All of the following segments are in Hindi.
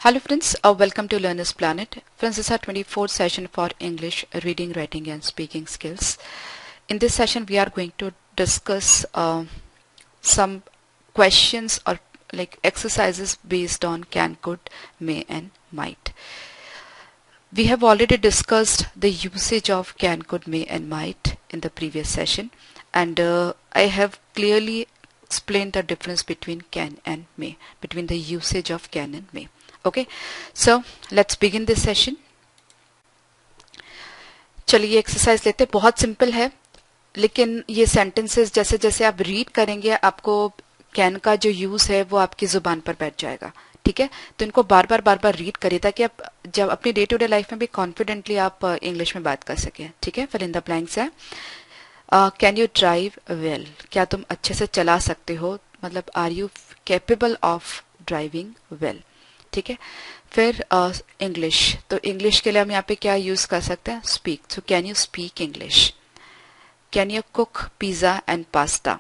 Hello friends, welcome to Learner's Planet. Friends, this is our 24th session for English reading, writing and speaking skills. In this session, we are going to discuss some questions or like exercises based on can, could, may and might. We have already discussed the usage of can, could, may and might in the previous session, and I have clearly explained the difference between can and may, between the usage of can and may. Okay, so let's begin this session. चलिए एक्सरसाइज लेते हैं. बहुत सिंपल है, लेकिन ये सेंटेंसेस जैसे जैसे आप रीड करेंगे आपको कैन का जो यूज है वो आपकी जुबान पर बैठ जाएगा. ठीक है, तो इनको बार बार रीड करिए ताकि आप जब अपनी डे टू डे लाइफ में भी कॉन्फिडेंटली आप इंग्लिश में बात कर सकें. ठीक है, फिल इन द ब्लैंक्स है. कैन यू ड्राइव वेल, क्या तुम अच्छे से चला सकते हो, मतलब are you capable of driving well. ठीक है, फिर इंग्लिश, तो इंग्लिश के लिए हम यहाँ पे क्या यूज कर सकते हैं, speak. So can you speak English. Can you cook pizza and pasta.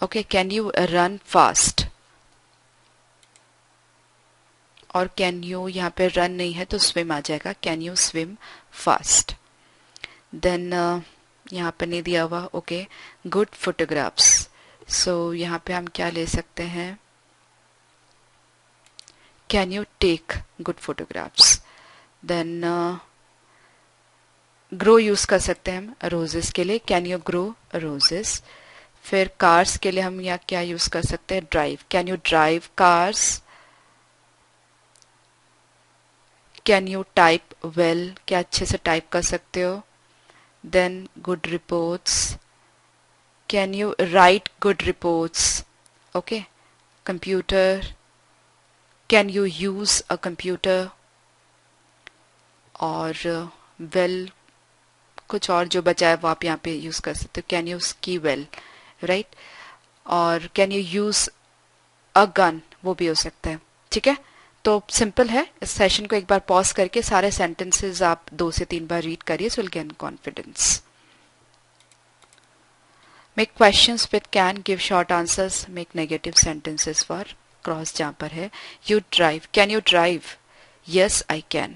Okay, can you run fast. और कैन यू यहाँ पे रन नहीं है तो स्विम आ जाएगा, can you swim fast. Then यहाँ पे नहीं दिया हुआ. Okay, good photographs. सो यहाँ पे हम क्या ले सकते हैं, can you take good photographs. then grow use कर सकते हैं हम roses के लिए, can you grow roses. फिर cars के लिए हम यहाँ क्या यूज कर सकते हैं, drive. can you drive cars. can you type well, क्या अच्छे से टाइप कर सकते हो. then good reports, can you write good reports. okay, computer, can you use a computer. और well कुछ और जो बचा है वो आप यहाँ पे यूज कर सकते हो, can you ski well, right. और can you use a gun, वो भी हो सकता है. ठीक है, तो सिंपल है. इस सेशन को एक बार पॉज करके सारे सेंटेंसेस आप 2 से 3 बार रीड करिए, so you'll gain confidence. Make questions with can, give short answers, make negative sentences for cross जहां पर है. You drive, can you drive. Yes I can.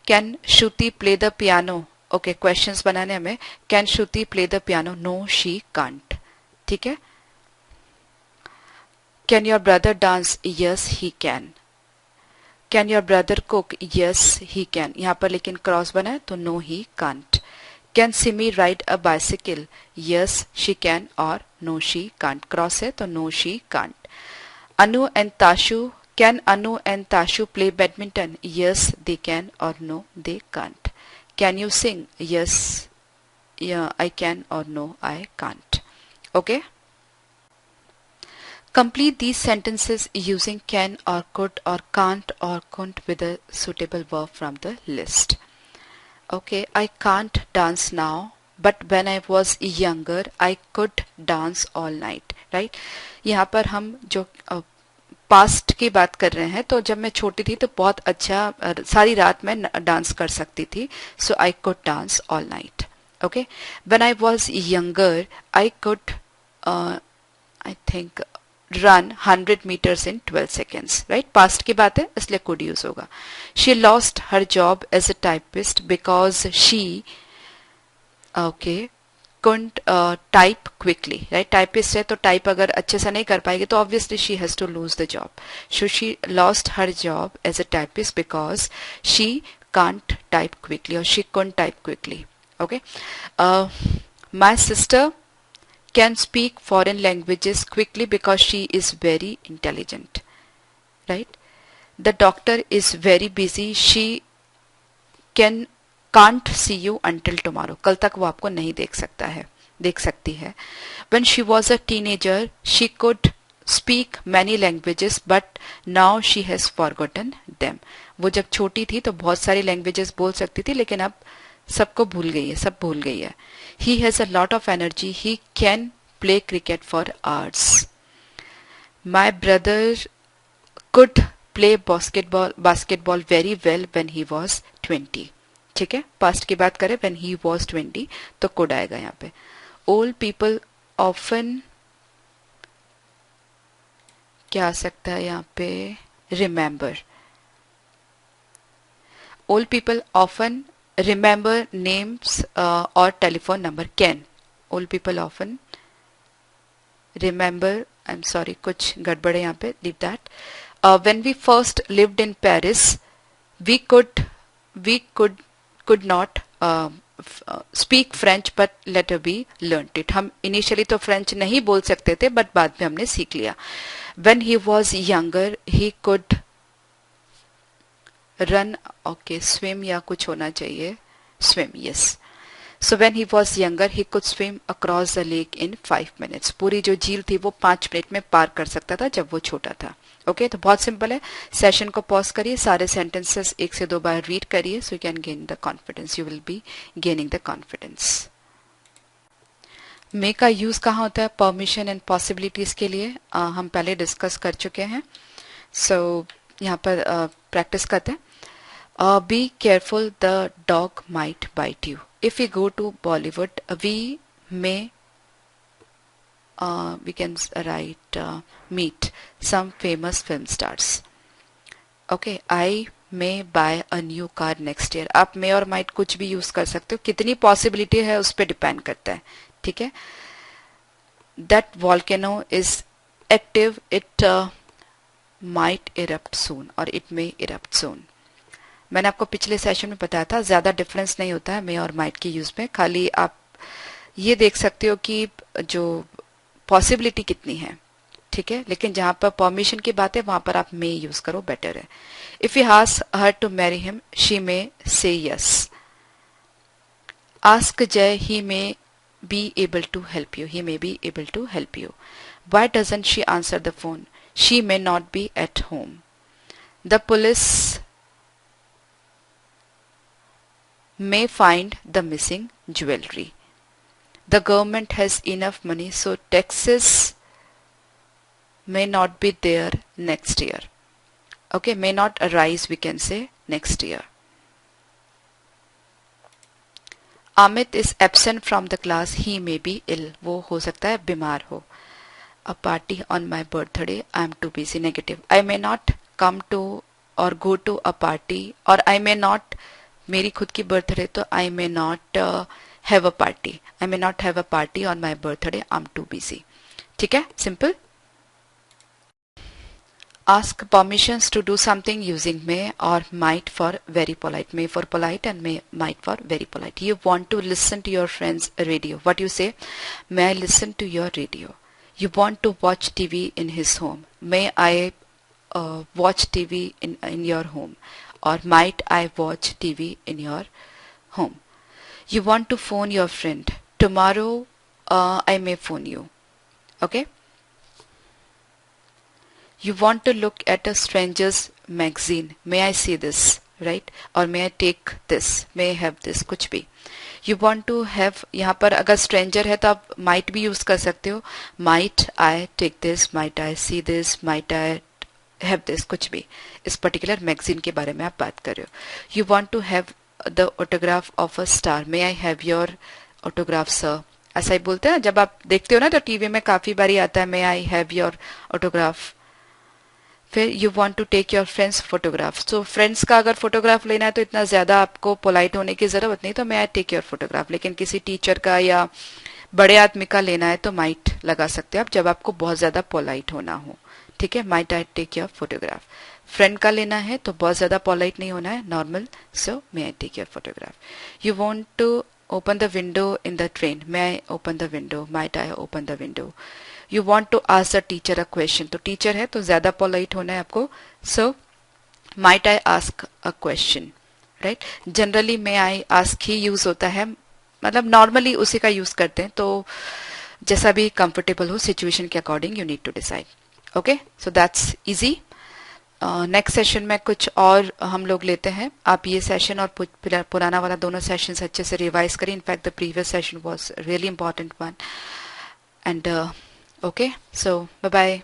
Can Shruti play the piano. Okay, questions बनाने हमें. Can Shruti play the piano. No she can't. ठीक है. Can your brother dance. Yes he can. Can your brother cook. Yes he can. यहाँ पर लेकिन क्रॉस बना है तो no he can't. Can Simi ride a bicycle. Yes she can और नो शी कांट. क्रॉस है तो no she can't. Anu and Tashu, can Anu and Tashu play badminton. Yes they can or no they can't. Can you sing. Yes yeah I can or no I can't. Okay, complete these sentences using can or could or can't or couldn't with a suitable verb from the list. Okay, I can't dance now, but when I was younger I could dance all night. Right, यहाँ पर हम जो पास्ट की बात कर रहे हैं, तो जब मैं छोटी थी तो बहुत अच्छा सारी रात में डांस कर सकती थी. So I could dance all night. Okay, when I was younger I could I think run 100 meters in 12 seconds. Right, past की बात है इसलिए कुड यूज होगा. She lost her job as a typist because she okay couldn't type quickly. right, typist है तो टाइप अगर अच्छे से नहीं कर पाएगी तो obviously she has to lose the job. So she lost her job as a typist because she can't type quickly or she couldn't type quickly. Okay, my sister can speak foreign languages quickly because she is very intelligent. right, the doctor is very busy. she can't see you until tomorrow. कल तक वो आपको नहीं देख सकती है. When she was a teenager, she could speak many languages, but now she has forgotten them. वो जब छोटी थी तो बहुत सारी लैंग्वेजेस बोल सकती थी, लेकिन अब सबको भूल गई है, सब भूल गई है. He has a lot of energy. He can play cricket for hours. My brother could play basketball very well when he was 20. ठीक है, पास्ट की बात करें when he was 20 तो could आएगा यहाँ पे. old people often क्या आ सकता है यहाँ पे, remember. Old people often remember names or telephone number. Can. Old people often remember. I'm sorry, कुछ गड़बड़ है यहाँ पे. Leave that. When we first lived in Paris, we could not speak French, but later we learnt it. हम initially तो French नहीं बोल सकते थे, but बाद में हमने सीख लिया. When he was younger, he could run. Okay, swim या कुछ होना चाहिए. Swim, yes. So when he was younger, he could swim across the lake in 5 minutes. पूरी जो झील थी वो 5 मिनट में पार कर सकता था जब वो छोटा था. ओके तो बहुत सिंपल है. सेशन को पॉज करिए, सारे सेंटेंसेस 1 से 2 बार रीड करिए, so you can gain the confidence. You will be gaining the confidence. May का यूज कहाँ होता है? परमिशन एंड पॉसिबिलिटीज के लिए. हम पहले डिस्कस कर चुके हैं, सो यहाँ पर प्रैक्टिस करते हैं. Be careful, the dog might bite you. If we go to Bollywood, we may we can write meet some famous film stars. Okay, I may buy a new car next year. आप may और might कुछ भी यूज कर सकते हो. कितनी पॉसिबिलिटी है उस पर डिपेंड करता है. ठीक है. That volcano is active. It might erupt soon or it may erupt soon. मैंने आपको पिछले सेशन में बताया था, ज्यादा डिफरेंस नहीं होता है मे और माइट के यूज में. खाली आप ये देख सकते हो कि जो पॉसिबिलिटी कितनी है. ठीक है, लेकिन जहां पर परमिशन की बात है वहां पर आप मे यूज करो, बेटर है. If you ask her to marry him, she may say yes. Ask Jay, he may be able to help you. He may be able to help you. Why doesn't she answer the phone? She may not be at home. The police may find the missing jewelry. The government has enough money, so taxes may not be there next year. Okay, may not arise, we can say next year. Amit is absent from the class. He may be ill. वो हो सकता है बीमार हो. A party on my birthday. I am too busy. Negative. I may not come to or go to a party, or I may not. मेरी खुद की बर्थडे तो I may not have a party. I may not have a party on my birthday. I am too busy. ठीक है, simple. Ask permissions to do something using may और might for very polite. May for polite and may might for very polite. You want to listen to your friends radio. What you say? May I listen to your radio. You want to watch TV in his home. May I watch TV in your home. Or might I watch TV in your home? You want to phone your friend. Tomorrow I may phone you. Okay? You want to look at a stranger's magazine. May I see this? Right? Or may I take this? May I have this? कुछ भी. You want to have, यहाँ पर अगर stranger है तो आप might भी use कर सकते हो. Might I take this? Might I see this? Might I have this? कुछ भी. इस पर्टिकुलर मैगजीन के बारे में आप बात कर रहे हो. You want to have the autograph of a star. May I have your autograph sir. ऐसा ही बोलते हैं जब आप देखते हो ना, तो टीवी में काफी बारी आता है may I have your autograph. फिर you want to take your friends photograph. तो फ्रेंड्स का अगर फोटोग्राफ लेना है तो इतना ज्यादा आपको पोलाइट होने की जरूरत नहीं, तो मे आई टेक योर फोटोग्राफ. लेकिन किसी टीचर का या बड़े आदमी का लेना है तो माइट लगा सकते हो आप, जब आपको बहुत ज्यादा पोलाइट होना हो. ठीक है, might I take your photograph. Friend का लेना है तो बहुत ज्यादा पोलाइट नहीं होना है, normal. So may I take your photograph. You want to open the window in the train. May I open the window. Might I open the window. You want to ask the teacher a question. तो टीचर है तो ज्यादा पोलाइट होना है आपको. So might I ask a question. Right. Generally may I ask ही यूज होता है, मतलब नॉर्मली उसी का यूज करते हैं. तो जैसा भी कंफर्टेबल हो सिचुएशन के according you need to decide. Okay, so that's easy. Next session में कुछ और हम लोग लेते हैं. आप ये सेशन और पुराना वाला दोनों सेशंस अच्छे से रिवाइज करें. In fact the previous session was really important one. And okay, so bye bye.